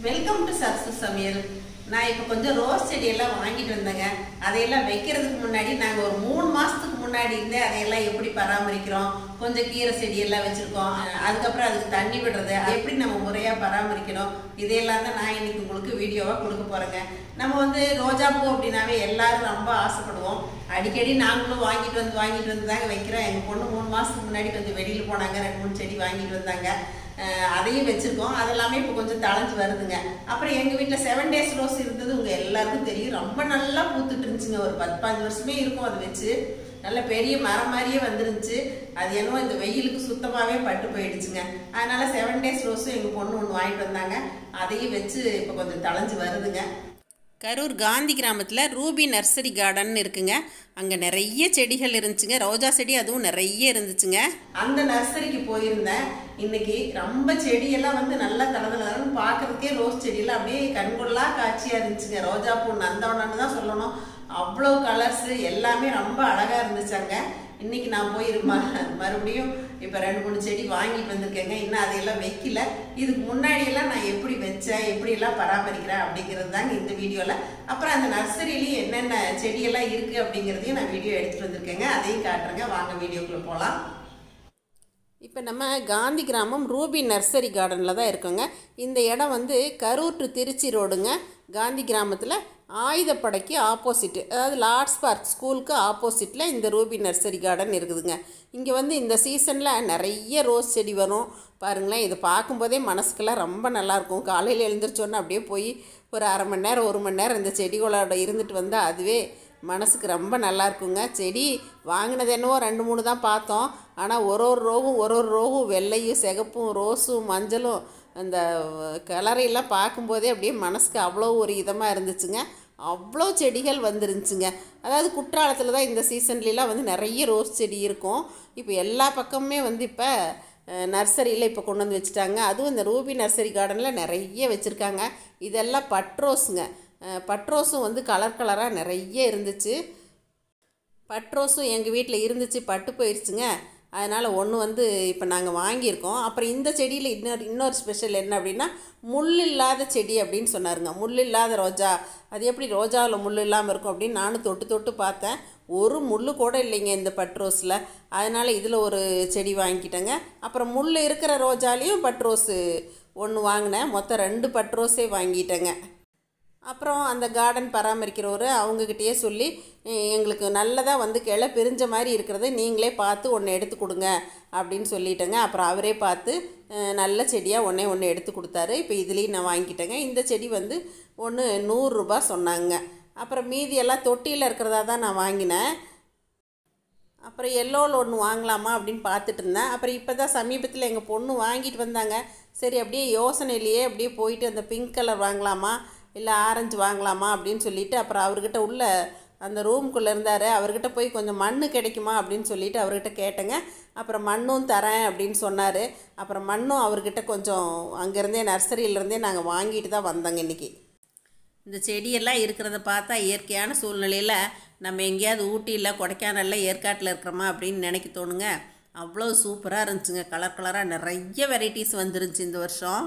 Welcome to Sarasu சமையல். நான் இப்போ கொஞ்சம் ரோஸ் செடியெல்லாம் வாங்கிட்டு வந்தேங்க. அதையெல்லாம் வைக்கிறதுக்கு முன்னாடி நாங்கள் ஒரு 3 மாதத்துக்கு முன்னாடி இருந்தே அதையெல்லாம் எப்படி பராமரிக்கிறோம், கொஞ்சம் கீரை செடியெல்லாம் வச்சுருக்கோம். அதுக்கப்புறம் அதுக்கு தண்ணி விடுறது, அதை எப்படி நம்ம முறையாக பராமரிக்கணும், இதையெல்லாம் தான் நான் இன்னைக்கு உங்களுக்கு வீடியோவாக கொடுக்க போகிறேங்க. நம்ம வந்து ரோஜாப்பூ அப்படின்னாவே எல்லாரும் ரொம்ப ஆசைப்படுவோம். அடிக்கடி நாங்களும் வாங்கிட்டு வந்து தாங்க வைக்கிறோம். எங்கள் பொண்ணு 3 மாதத்துக்கு முன்னாடி கொஞ்சம் வெளியில் போனாங்க, 2-3 செடி வாங்கிட்டு வந்தாங்க. அதையும் வச்சுருக்கோம். அதெல்லாமே இப்போ கொஞ்சம் தளைஞ்சு வருதுங்க. அப்புறம் எங்கள் வீட்டில் 7 டேஸ் ரோஸ் இருந்தது உங்கள் எல்லாருக்கும் தெரியும். ரொம்ப நல்லா பூத்துட்டு இருந்துச்சுங்க. ஒரு 10-15 வருஷமே இருக்கும் அதை வச்சு. நல்ல பெரிய மரம் மாதிரியே வந்துருந்துச்சு. அது என்னவோ இந்த வெயிலுக்கு சுத்தமாகவே பட்டு போயிடுச்சுங்க. அதனால 7 டேஸ் ரோஸும் எங்கள் பொண்ணு ஒன்று வாங்கிட்டு வந்தாங்க. அதையும் வச்சு இப்போ கொஞ்சம் தளைஞ்சு வருதுங்க. கரூர் காந்தி கிராமத்தில் ரூபி நர்சரி கார்டன் இருக்குங்க. அங்கே நிறைய செடிகள் இருந்துச்சுங்க. ரோஜா செடி அதுவும் நிறைய இருந்துச்சுங்க. அந்த நர்சரிக்கு போயிருந்தேன். இன்னைக்கு ரொம்ப செடியெல்லாம் வந்து நல்லா தளதளன்னு பார்க்கறதுக்கே ரோஸ் செடியெல்லாம் அப்படியே கண்கொள்ளா காட்சியாக இருந்துச்சுங்க. ரோஜா பூ நந்தவனன்னு தான் சொல்லணும். அவ்வளோ கலர்ஸு எல்லாமே ரொம்ப அழகாக இருந்துச்சாங்க. இன்னைக்கு நான் போய் மறுபடியும் இப்போ 2-3 செடி வாங்கிட்டு வந்திருக்கேங்க. இன்னும் அதையெல்லாம் வைக்கல. இதுக்கு முன்னாடியெல்லாம் நான் எப்படி வச்சேன், எப்படியெல்லாம் பராமரிக்கிறேன் அப்படிங்கிறது தாங்க இந்த வீடியோவில். அப்புறம் அந்த நர்சரியிலையும் என்னென்ன செடியெல்லாம் இருக்குது அப்படிங்கிறதையும் நான் வீடியோ எடுத்துகிட்டு வந்திருக்கேங்க. அதையும் காட்டுறேங்க. வாங்க வீடியோக்குள்ளே போகலாம். இப்போ நம்ம காந்தி கிராமம் ரூபி நர்சரி கார்டனில் தான் இருக்கோங்க. இந்த இடம் வந்து கரூர் டு திருச்சி ரோடுங்க. காந்தி கிராமத்தில் ஆயுதப்படைக்கு ஆப்போசிட்டு, அதாவது லார்ட்ஸ் பார்க் ஸ்கூலுக்கு ஆப்போசிட்டில் இந்த ரூபி நர்சரி கார்டன் இருக்குதுங்க. இங்கே வந்து இந்த சீசனில் நிறைய ரோஸ் செடி வரும் பாருங்களேன். இது பார்க்கும்போதே மனசுக்கெல்லாம் ரொம்ப நல்லாயிருக்கும். காலையில் எழுந்திரிச்சோன்னே அப்படியே போய் ஒரு அரை மணி நேரம் 1 மணி நேரம் இந்த செடிகளோட இருந்துட்டு வந்தால் அதுவே மனசுக்கு ரொம்ப நல்லா இருக்குங்க. செடி வாங்கினது என்னவோ 2-3 தான் பார்த்தோம். ஆனால் ஒரு ரோவும் வெள்ளையும் சிகப்பும் ரோஸும் மஞ்சளும் அந்த கலரையெல்லாம் பார்க்கும்போதே அப்படியே மனசுக்கு அவ்வளோ ஒரு இதமாக இருந்துச்சுங்க. அவ்வளோ செடிகள் வந்துருந்துச்சுங்க. அதாவது குற்றாலத்தில் தான் இந்த சீசன்லாம் வந்து நிறைய ரோஸ் செடி இருக்கும். இப்போ எல்லா பக்கமுமே வந்து இப்போ நர்சரியில் இப்போ கொண்டு வந்து வச்சுட்டாங்க. அதுவும் இந்த ரூபி நர்சரி கார்டனில் நிறைய வச்சுருக்காங்க. இதெல்லாம் பட்ரோஸுங்க. பட்ரோஸும் வந்து கலராக நிறைய இருந்துச்சு. பட்ரோஸும் எங்கள் வீட்டில் இருந்துச்சு, பட்டு போயிடுச்சுங்க. அதனால் ஒன்று வந்து இப்போ நாங்கள் வாங்கியிருக்கோம். அப்புறம் இந்த செடியில் இன்னொரு ஸ்பெஷல் என்ன அப்படின்னா, முள் இல்லாத செடி அப்படின்னு சொன்னாருங்க. முள் இல்லாத ரோஜா, அது எப்படி ரோஜாவில் முள் இல்லாமல் இருக்கும் அப்படின்னு நானும் தொட்டு பார்த்தேன். ஒரு முள் கூட இல்லைங்க இந்த பட்ரோஸில். அதனால் இதில் ஒரு செடி வாங்கிக்கிட்டேங்க. அப்புறம் முள் இருக்கிற ரோஜாலேயும் பட்ரோஸு ஒன்று வாங்கினேன். மொத்தம் 2 பட்ரோஸே வாங்கிட்டேங்க. அப்புறம் அந்த கார்டன் பராமரிக்கிறவர் அவங்கக்கிட்டேயே சொல்லி, எங்களுக்கு நல்லதாக வந்து கிளை பிரிஞ்ச மாதிரி இருக்கிறத நீங்களே பார்த்து ஒன்று எடுத்து கொடுங்க அப்படின்னு சொல்லிட்டேங்க. அப்புறம் அவரே பார்த்து நல்ல செடியாக ஒன்று எடுத்து கொடுத்தாரு. இப்போ இதுலேயும் நான் வாங்கிட்டேங்க. இந்த செடி வந்து ஒன்று 100 ரூபா சொன்னாங்க. அப்புறம் மீதியெல்லாம் தொட்டியில் இருக்கிறதா தான் நான் வாங்கினேன். அப்புறம் எல்லோவில் ஒன்று வாங்கலாமா அப்படின்னு பார்த்துட்டு இருந்தேன். அப்புறம் இப்போ தான் சமீபத்தில் எங்கள் பொண்ணு வாங்கிட்டு வந்தாங்க. சரி அப்படியே யோசனையிலேயே அப்படியே போயிட்டு அந்த பிங்க் கலர் வாங்கலாமா இல்லை ஆரஞ்சு வாங்கலாமா அப்படின்னு சொல்லிவிட்டு, அப்புறம் அவர்கிட்ட உள்ள அந்த ரூம்குள்ளே இருந்தார். அவர்கிட்ட போய் கொஞ்சம் மண் கிடைக்குமா அப்படின்னு சொல்லிவிட்டு அவர்கிட்ட கேட்டேங்க. அப்புறம் மண்ணும் தரேன் அப்படின்னு சொன்னார். அப்புறம் மண்ணும் அவர்கிட்ட கொஞ்சம் அங்கேருந்தே நர்சரியிலேருந்தே நாங்கள் வாங்கிட்டு தான் வந்தோங்க இன்றைக்கி. இந்த செடியெல்லாம் இருக்கிறத பார்த்தா இயற்கையான சூழ்நிலையில் நம்ம எங்கேயாவது ஊட்டியில் கொடைக்கானலில் ஏற்காட்டில் இருக்கிறோமா அப்படின்னு நினைக்க தோணுங்க. அவ்வளோ சூப்பராக இருந்துச்சுங்க. கலராக நிறைய வெரைட்டிஸ் வந்துருந்துச்சு இந்த வருஷம்.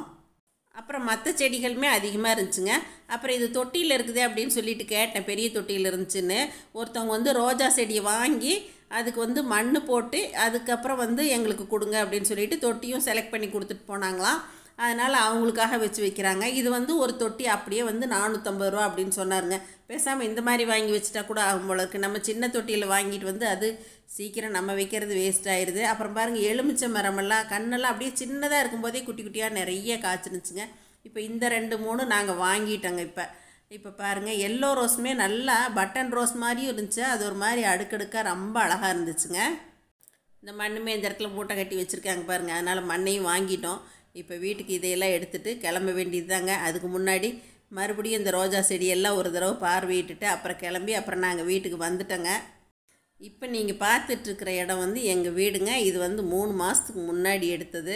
அப்புறம் மற்ற செடிகளுமே அதிகமாக இருந்துச்சுங்க. அப்புறம் இது தொட்டியில் இருக்குது அப்படின்னு சொல்லிட்டு கேட்டேன், பெரிய தொட்டியில் இருந்துச்சுன்னு. ஒருத்தவங்க வந்து ரோஜா செடியை வாங்கி அதுக்கு வந்து மண் போட்டு அதுக்கப்புறம் வந்து எங்களுக்கு கொடுங்க அப்படின்னு சொல்லிட்டு தொட்டியும் செலக்ட் பண்ணி கொடுத்துட்டு போனாங்களாம். அதனால் அவங்களுக்காக வச்சு வைக்கிறாங்க. இது வந்து ஒரு தொட்டி அப்படியே வந்து 450 ரூபா அப்படின்னு சொன்னாருங்க. பேசாமல் இந்த மாதிரி வாங்கி வச்சுட்டா கூட ஆகும் போல இருக்குது. நம்ம சின்ன தொட்டியில் வாங்கிட்டு வந்து அது சீக்கிரம் நம்ம வைக்கிறது வேஸ்ட் ஆயிடுது. அப்புறம் பாருங்கள், எலுமிச்சை மரமெல்லாம் கண்ணெல்லாம் அப்படியே சின்னதாக இருக்கும்போதே குட்டி குட்டியாக நிறைய காய்ச்சிருந்துச்சுங்க. இப்போ இந்த 2-3 நாங்கள் வாங்கிட்டோங்க. இப்போ பாருங்கள், எல்லோ ரோஸுமே நல்லா பட்டன் ரோஸ் மாதிரியும் இருந்துச்சு. அது ஒரு மாதிரி அடுக்கடுக்காக ரொம்ப அழகாக இருந்துச்சுங்க. இந்த மண்ணுமே இந்த இடத்துல மூட்டை கட்டி வச்சுருக்காங்க பாருங்கள். அதனால் மண்ணையும் வாங்கிட்டோம். இப்போ வீட்டுக்கு இதையெல்லாம் எடுத்துகிட்டு கிளம்ப வேண்டியது தாங்க. அதுக்கு முன்னாடி மறுபடியும் இந்த ரோஜா செடியெல்லாம் ஒரு தடவை பார்வையிட்டுட்டு அப்புறம் கிளம்பி அப்புறம் நாங்கள் வீட்டுக்கு வந்துட்டோங்க. இப்போ நீங்கள் பார்த்துட்ருக்கிற இடம் வந்து எங்கள் வீடுங்க. இது வந்து 3 மாதத்துக்கு முன்னாடி எடுத்தது.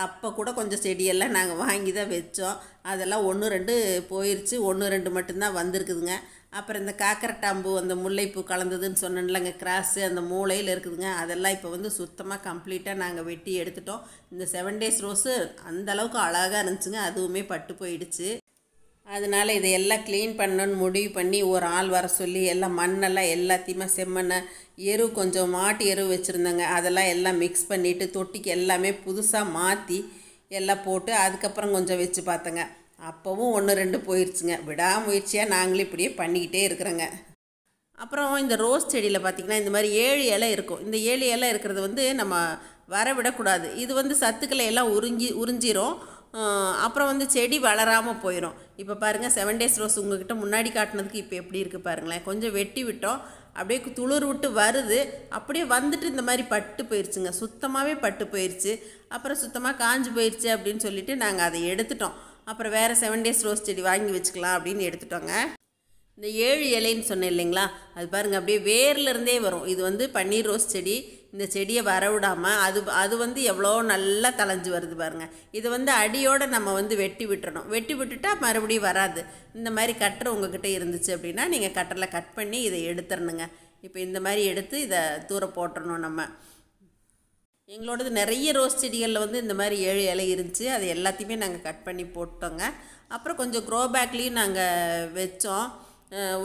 அப்போ கூட கொஞ்சம் செடியெல்லாம் நாங்கள் வாங்கி தான் வச்சோம். அதெல்லாம் 1-2 போயிடுச்சு. 1-2 மட்டும்தான் வந்திருக்குதுங்க. அப்புறம் இந்த காக்கரட்டாம்பூ அந்த முல்லைப்பூ கலந்ததுன்னு சொன்னேன்லங்க கிராஸு அந்த மூளையில் இருக்குதுங்க. அதெல்லாம் இப்போ வந்து சுத்தமாக கம்ப்ளீட்டாக நாங்கள் வெட்டி எடுத்துட்டோம். இந்த 7 days ரோஸு அந்தளவுக்கு அழகாக இருந்துச்சுங்க. அதுவுமே பட்டு போயிடுச்சு. அதனால் இதையெல்லாம் க்ளீன் பண்ணணுன்னு முடிவு பண்ணி ஒரு ஆள் வர சொல்லி எல்லாம் மண்ணெல்லாம் எல்லாத்தையுமே செம்மண்ணை எரு கொஞ்சம் மாட்டு எரு வச்சுருந்தேங்க. அதெல்லாம் எல்லாம் மிக்ஸ் பண்ணிவிட்டு தொட்டிக்கு எல்லாமே புதுசாக மாற்றி எல்லாம் போட்டு அதுக்கப்புறம் கொஞ்சம் வச்சு பார்த்தேங்க. அப்போவும் 1-2 போயிடுச்சுங்க. விடாமுயற்சியாக நாங்களும் இப்படியே பண்ணிக்கிட்டே இருக்கிறோங்க. அப்புறம் இந்த ரோஸ் செடியில் பார்த்திங்கன்னா இந்த மாதிரி 7 இலை இருக்கும். இந்த 7 இலை இருக்கிறது வந்து நம்ம வர விடக்கூடாது. இது வந்து சத்துக்களை எல்லாம் உறிஞ்சிரும். அப்புறம் வந்து செடி வளராமல் போயிடும். இப்போ பாருங்கள் 7 days ரோஸ் உங்கள்கிட்ட முன்னாடி காட்டினதுக்கு இப்போ எப்படி இருக்குது பாருங்களேன். கொஞ்சம் வெட்டி விட்டோம், அப்படியே துளிர் விட்டு வருது. அப்படியே வந்துட்டு இந்த மாதிரி பட்டு போயிடுச்சுங்க. சுத்தமாகவே பட்டு போயிடுச்சு. அப்புறம் சுத்தமாக காஞ்சு போயிடுச்சு அப்படின்னு சொல்லிவிட்டு நாங்கள் அதை எடுத்துட்டோம். அப்புறம் வேறு 7 days ரோஸ் செடி வாங்கி வச்சுக்கலாம் அப்படின்னு எடுத்துட்டோங்க. இந்த 7 இலைன்னு சொன்னேன் இல்லைங்களா, அது பாருங்கள் அப்படியே வேர்லேருந்தே வரும். இது வந்து பன்னீர் ரோஸ் செடி. இந்த செடியை வர விடாமல் அது வந்து எவ்வளோ நல்லா தளைஞ்சு வருது பாருங்கள். இது வந்து அடியோடு நம்ம வந்து வெட்டி விட்டுறணும். வெட்டி விட்டுட்டா மறுபடியும் வராது. இந்த மாதிரி கட்டரை உங்ககிட்ட இருந்துச்சு அப்படின்னா நீங்கள் கட்டரில் கட் பண்ணி இதை எடுத்துடணுங்க. இப்போ இந்த மாதிரி எடுத்து இதை தூர போட்டுறணும் நம்ம. எங்களோடது நிறைய ரோஸ் செடிகளில் வந்து இந்த மாதிரி 7 இலை இருந்துச்சு. அது எல்லாத்தையுமே நாங்கள் கட் பண்ணி போட்டோங்க. அப்புறம் கொஞ்சம் க்ரோ பேக்லேயும் நாங்கள் வச்சோம்.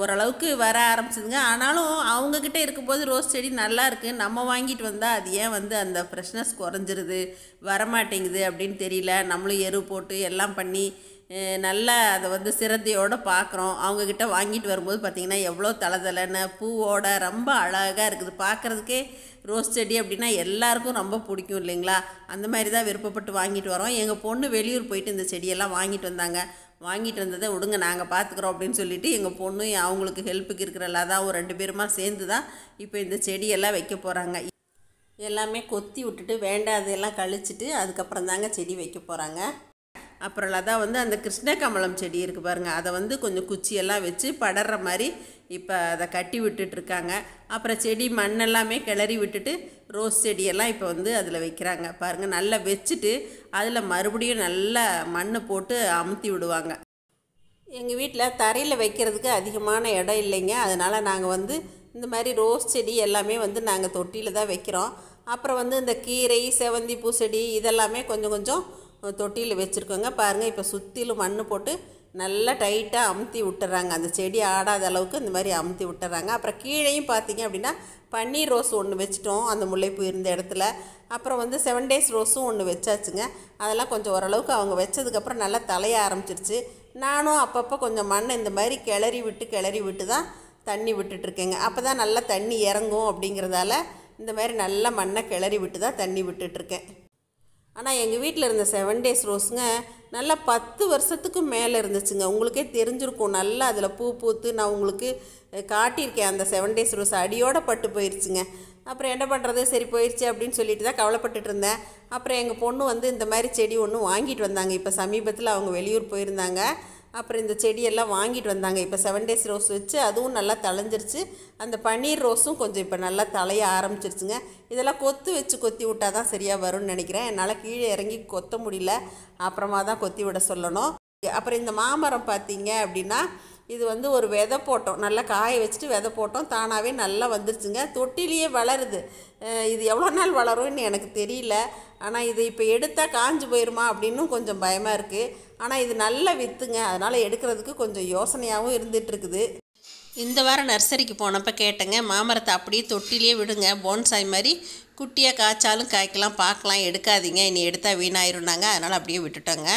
ஓரளவுக்கு வர ஆரம்பிச்சிதுங்க. ஆனாலும் அவங்கக்கிட்ட இருக்கும்போது ரோஸ் செடி நல்லா இருக்குது. நம்ம வாங்கிட்டு வந்தால் அது ஏன் வந்து அந்த ஃப்ரெஷ்னஸ் குறைஞ்சிருது, வரமாட்டேங்குது அப்படின்னு தெரியல. நம்மளும் எரு போட்டு எல்லாம் பண்ணி நல்லா அதை வந்து சிரத்தையோடு பார்க்குறோம். அவங்கக்கிட்ட வாங்கிட்டு வரும்போது பார்த்திங்கன்னா எவ்வளோ தலை பூவோட ரொம்ப அழகாக இருக்குது. பார்க்குறதுக்கே ரோஸ் செடி அப்படின்னா எல்லாருக்கும் ரொம்ப பிடிக்கும் இல்லைங்களா. அந்த மாதிரி தான் விருப்பப்பட்டு வாங்கிட்டு வரோம். எங்கள் பொண்ணு வெளியூர் போயிட்டு இந்த செடியெல்லாம் வாங்கிட்டு வந்தாங்க. வாங்கிட்டு வந்ததை விடுங்க நாங்கள் பார்த்துக்குறோம் அப்படின்னு சொல்லிவிட்டு எங்கள் பொண்ணு அவங்களுக்கு ஹெல்ப்புக்கு இருக்கிறல தான் ஒரு 2 பேருமா சேர்ந்து தான் இப்போ இந்த செடியெல்லாம் வைக்க போகிறாங்க. எல்லாமே கொத்தி விட்டுட்டு வேண்டாதெல்லாம் கழிச்சிட்டு அதுக்கப்புறம் தாங்க செடி வைக்க போகிறாங்க. அப்புறம் அதான் வந்து அந்த கிருஷ்ண கமலம் செடி இருக்குது பாருங்கள், அதை வந்து கொஞ்சம் குச்சியெல்லாம் வச்சு படர்ற மாதிரி இப்போ அதை கட்டி விட்டுட்ருக்காங்க. அப்புறம் செடி மண்ணெல்லாமே கிளறி விட்டுட்டு ரோஸ் செடியெல்லாம் இப்போ வந்து அதில் வைக்கிறாங்க பாருங்கள். நல்லா வச்சுட்டு அதில் மறுபடியும் நல்லா மண் போட்டு அமுத்தி விடுவாங்க. எங்கள் வீட்டில் தரையில் வைக்கிறதுக்கு அதிகமான இடம் இல்லைங்க. அதனால் நாங்கள் வந்து இந்த மாதிரி ரோஸ் செடி எல்லாமே வந்து நாங்கள் தொட்டியில் தான் வைக்கிறோம். அப்புறம் வந்து இந்த கீரை, செவந்தி பூ செடி இதெல்லாமே கொஞ்சம் கொஞ்சம் தொட்டியில் வச்சுருக்கோங்க. பாருங்கள் இப்போ சுற்றிலும் மண் போட்டு நல்லா டைட்டாக அமுத்தி விட்டுறாங்க. அந்த செடி ஆடாத அளவுக்கு இந்த மாதிரி அமுத்தி விட்டுறாங்க. அப்புறம் கீழேயும் பார்த்திங்க அப்படின்னா பன்னீர் ரோஸ் ஒன்று வச்சுட்டோம் அந்த முல்லைப்பூ இருந்த இடத்துல. அப்புறம் வந்து 7 days ரோஸும் ஒன்று வச்சாச்சுங்க. அதெல்லாம் கொஞ்சம் ஓரளவுக்கு அவங்க வச்சதுக்கப்புறம் நல்லா தலைய ஆரம்பிச்சிருச்சு. நானும் அப்பப்போ கொஞ்சம் மண்ணை இந்த மாதிரி கிளறி விட்டு தான் தண்ணி விட்டுட்ருக்கேங்க. அப்போ தான் நல்லா தண்ணி இறங்கும் அப்படிங்கிறதால இந்த மாதிரி நல்லா மண்ணை கிளறி விட்டு தான் தண்ணி விட்டுட்ருக்கேன். ஆனால் எங்கள் வீட்டில் இருந்த 7 days ரோஸுங்க நல்லா 10 வருஷத்துக்கு மேலே இருந்துச்சுங்க. உங்களுக்கே தெரிஞ்சிருக்கும். நல்லா அதில் பூ பூத்து நான் உங்களுக்கு காட்டியிருக்கேன். அந்த 7 days ரோஸ் அடியோடு பட்டு போயிடுச்சுங்க. அப்புறம் என்ன பண்ணுறது, சரி போயிடுச்சு அப்படின்னு சொல்லிட்டு தான் கவலைப்பட்டுட்டு இருந்தேன். அப்புறம் எங்கள் பொண்ணு வந்து இந்த மாதிரி செடி ஒன்று வாங்கிட்டு வந்தாங்க. இப்போ சமீபத்தில் அவங்க வெளியூர் போயிருந்தாங்க. அப்புறம் இந்த செடியெல்லாம் வாங்கிட்டு வந்தாங்க. இப்போ 7 days ரோஸ் வச்சு அதுவும் நல்லா தளைஞ்சிருச்சு. அந்த பன்னீர் ரோஸும் கொஞ்சம் இப்போ நல்லா தலைய ஆரம்பிச்சிருச்சுங்க. இதெல்லாம் கொத்தி விட்டால் தான் சரியாக வரும்னு நினைக்கிறேன். என்னால் கீழே இறங்கி கொத்த முடியல, அப்புறமா தான் கொத்தி விட சொல்லணும். அப்புறம் இந்த மாமரம் பார்த்தீங்க அப்படின்னா இது வந்து ஒரு விதை போட்டோம், நல்லா காய வச்சுட்டு விதை போட்டோம். தானாகவே நல்லா வந்துருச்சுங்க. தொட்டிலேயே வளருது. இது எவ்வளோ நாள் வளரும்னு எனக்கு தெரியல. ஆனால் இது இப்போ எடுத்தால் காஞ்சு போயிடுமா அப்படின்னும் கொஞ்சம் பயமாக இருக்குது. ஆனால் இது நல்ல வித்துங்க. அதனால் எடுக்கிறதுக்கு கொஞ்சம் யோசனையாகவும் இருந்துகிட்ருக்குது. இந்த வாரம் நர்சரிக்கு போனப்போ கேட்டேங்க, மாமரத்தை அப்படியே தொட்டிலே விடுங்க, போன்சாய் மாதிரி குட்டியாக காய்ச்சாலும் காய்க்கலாம், பார்க்கலாம், எடுக்காதீங்க, இனி எடுத்தால் வீணாயிருந்தாங்க. அதனால் அப்படியே விட்டுட்டோங்க.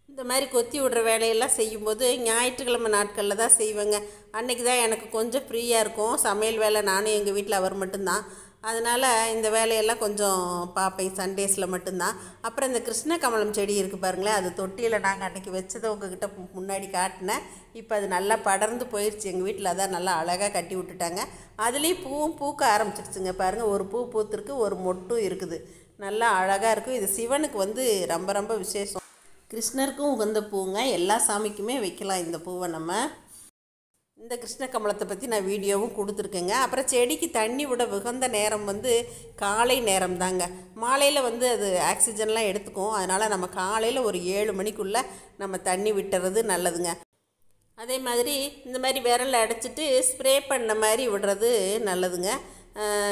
இந்த மாதிரி கொத்தி விடுற வேலையெல்லாம் செய்யும்போது ஞாயிற்றுக்கிழமை நாட்களில் தான் செய்வேங்க. அன்றைக்கி தான் எனக்கு கொஞ்சம் ஃப்ரீயாக இருக்கும். சமையல் வேலை நானும் எங்கள் வீட்டில் அவர் மட்டும்தான். அதனால் இந்த வேலையெல்லாம் கொஞ்சம் பார்ப்பேன் சண்டேஸில் மட்டும்தான். அப்புறம் இந்த கிருஷ்ண கமலம் செடி இருக்குது பாருங்களேன், அது தொட்டியில் நாங்கள் அன்றைக்கி வச்சதை உங்ககிட்ட முன்னாடி காட்டினேன். இப்போ அது நல்லா படர்ந்து போயிடுச்சு. எங்கள் வீட்டில் அதான் நல்லா அழகாக கட்டி விட்டுட்டாங்க. அதுலேயும் பூவும் பூக்க ஆரம்பிச்சிடுச்சுங்க. பாருங்கள், ஒரு பூ பூத்துருக்கு, ஒரு மொட்டும் இருக்குது. நல்லா அழகாக இருக்கும். இது சிவனுக்கு வந்து ரொம்ப ரொம்ப விசேஷம். கிருஷ்ணருக்கும் உகந்த பூங்க, எல்லா சாமிக்குமே வைக்கலாம் இந்த பூவை நம்ம. இந்த கிருஷ்ண கமலத்தை பற்றி நான் வீடியோவும் கொடுத்துருக்கேங்க. அப்புறம் செடிக்கு தண்ணி விட உகந்த நேரம் வந்து காலை நேரம் தாங்க. மாலையில் வந்து அது ஆக்சிஜன்லாம் எடுத்துக்கும். அதனால் நம்ம காலையில் ஒரு 7 மணிக்குள்ளே நம்ம தண்ணி விட்டுறது நல்லதுங்க. அதே மாதிரி இந்த மாதிரி விரல் அடைச்சிட்டு ஸ்ப்ரே பண்ண மாதிரி விடுறது நல்லதுங்க.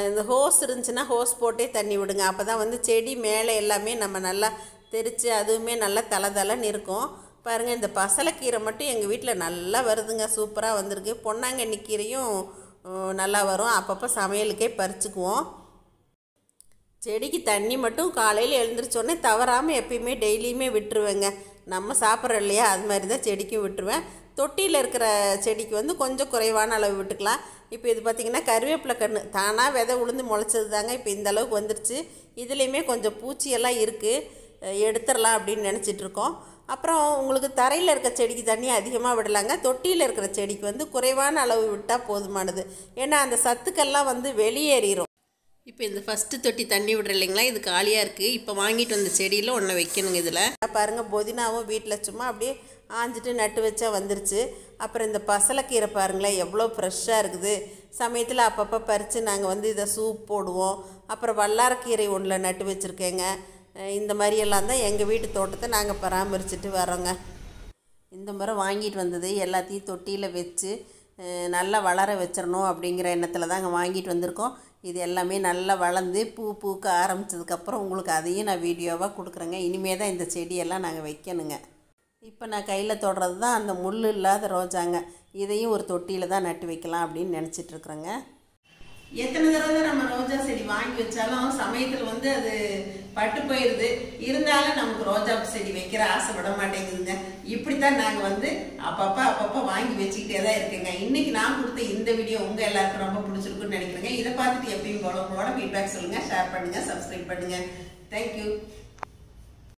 இந்த ஹோஸ் இருந்துச்சுன்னா ஹோஸ் போட்டே தண்ணி விடுங்க. அப்போ தான் வந்து செடி மேலே எல்லாமே நம்ம நல்லா தெரித்து அதுவுமே நல்லா தளதளன்னு இருக்கும். பாருங்கள், இந்த பசலைக்கீரை மட்டும் எங்கள் வீட்டில் நல்லா வருதுங்க, சூப்பராக வந்திருக்கு. பொன்னாங்கண்ணி கீரையும் நல்லா வரும். அப்பப்போ சமையலுக்கே பறிச்சுக்குவோம். செடிக்கு தண்ணி மட்டும் காலையில் எழுந்திரிச்சோடனே தவறாமல் எப்பயுமே டெய்லியுமே விட்டுருவேங்க. நம்ம சாப்பிட்றோம் இல்லையா, அது மாதிரி தான் செடிக்கும் விட்டுருவேன். தொட்டியில் இருக்கிற செடிக்கு வந்து கொஞ்சம் குறைவான அளவு விட்டுக்கலாம். இப்போ இது பார்த்திங்கன்னா கருவேப்பிலை கன்று தானாக விதை உளுந்து முளைச்சது தாங்க. இப்போ இந்த அளவுக்கு வந்துருச்சு. இதுலேயுமே கொஞ்சம் பூச்சியெல்லாம் இருக்குது, எடுத்துடலாம் அப்படின்னு நினச்சிட்ருக்கோம். அப்புறம் உங்களுக்கு தரையில் இருக்க செடிக்கு தண்ணி அதிகமாக விடலாங்க. தொட்டியில் இருக்கிற செடிக்கு வந்து குறைவான அளவு விட்டால் போதுமானது. ஏன்னா அந்த சத்துக்கள்லாம் வந்து வெளியேறிடும். இப்போ இந்த ஃபஸ்ட்டு தொட்டி தண்ணி விடுற இல்லைங்களா, இது காலியாக இருக்குது. இப்போ வாங்கிட்டு வந்த செடியில் ஒன்று வைக்கணுங்க. இதில் பாருங்கள், புதினாவும் வீட்டில் சும்மா அப்படியே ஆஞ்சிட்டு நட்டு வச்சா வந்துருச்சு. அப்புறம் இந்த பசலைக்கீரை பாருங்களேன், எவ்வளோ ஃப்ரெஷ்ஷாக இருக்குது. சமயத்தில் அப்பப்போ பறித்து நாங்கள் வந்து இதை சூப் போடுவோம். அப்புறம் வல்லாரக்கீரை ஒன்றில் நட்டு வச்சுருக்கேங்க. இந்த மாதிரியெல்லாம் தான் எங்கள் வீட்டு தோட்டத்தை நாங்கள் பராமரிச்சுட்டு வரோங்க. இந்த முறை வாங்கிட்டு வந்தது எல்லாத்தையும் தொட்டியில் வச்சு நல்லா வளர வச்சிடணும் அப்படிங்கிற எண்ணத்தில் தாங்க வாங்கிட்டு வந்திருக்கோம். இது எல்லாமே நல்லா வளர்ந்து பூ பூக்க ஆரம்பித்ததுக்கப்புறம் உங்களுக்கு அதையும் நான் வீடியோவாக கொடுக்குறேங்க. இனிமே தான் இந்த செடியெல்லாம் நாங்கள் வைக்கணுங்க. இப்போ நான் கையில் தொடுறது தான் அந்த முள் இல்லாத ரோஜாங்க. இதையும் ஒரு தொட்டியில் தான் நட்டு வைக்கலாம் அப்படின்னு நினச்சிட்ருக்குறேங்க. எத்தனை தடவை நம்ம ரோஜா செடி வாங்கி வச்சாலும் சமயத்தில் வந்து அது பட்டு போயிடுது. இருந்தாலும் நமக்கு ரோஜா செடி வைக்கிற ஆசை விட மாட்டேங்குதுங்க. இப்படித்தான் நாங்கள் வந்து அப்பப்போ வாங்கி வச்சுக்கிட்டே தான் இருக்குங்க. இன்னைக்கு நான் கொடுத்த இந்த வீடியோ உங்கள் எல்லாருக்கும் ரொம்ப பிடிச்சிருக்குன்னு நினைக்கிறேங்க. இதை பார்த்துட்டு எப்பயும் போல உங்களோட ஃபீட்பேக் சொல்லுங்கள், ஷேர் பண்ணுங்கள், சப்ஸ்கிரைப் பண்ணுங்கள். தேங்க்யூ.